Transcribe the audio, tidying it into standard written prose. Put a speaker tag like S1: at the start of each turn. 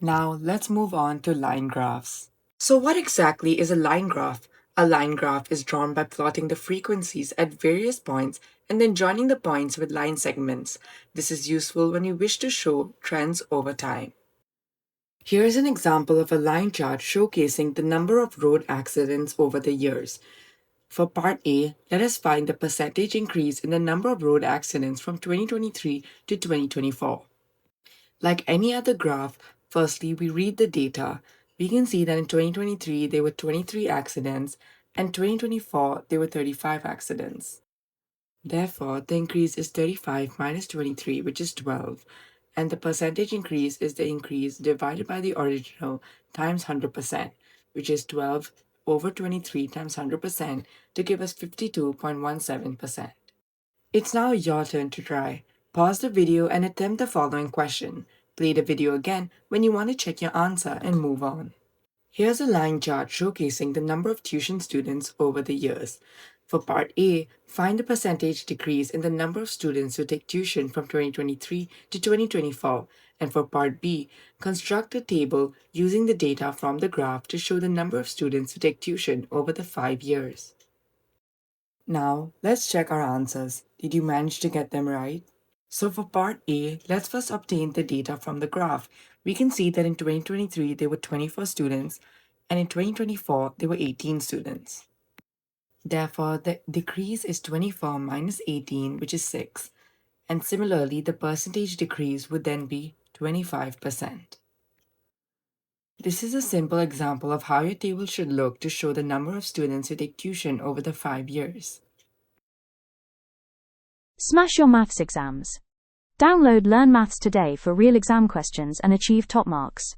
S1: Now let's move on to line graphs. So what exactly is a line graph? A line graph is drawn by plotting the frequencies at various points and then joining the points with line segments. This is useful when you wish to show trends over time. Here is an example of a line chart showcasing the number of road accidents over the years. For part A, let us find the percentage increase in the number of road accidents from 2023 to 2024. Like any other graph, firstly we read the data. We can see that in 2023 there were 23 accidents and 2024 there were 35 accidents. Therefore, the increase is 35 minus 23, which is 12, and the percentage increase is the increase divided by the original times 100%, which is 12 over 23 times 100% to give us 52.17%. It's now your turn to try. Pause the video and attempt the following question. Play the video again when you want to check your answer and move on. Here's a line chart showcasing the number of tuition students over the years. For part A, find the percentage decrease in the number of students who take tuition from 2023 to 2024. And for part B, construct a table using the data from the graph to show the number of students who take tuition over the 5 years. Now, let's check our answers. Did you manage to get them right? So for part A, let's first obtain the data from the graph. We can see that in 2023 there were 24 students and in 2024 there were 18 students. Therefore, the decrease is 24 minus 18, which is 6. And similarly, the percentage decrease would then be 25%. This is a simple example of how your table should look to show the number of students who take tuition over the 5 years.
S2: Smash your maths exams. Download Learn Maths Today for real exam questions and achieve top marks.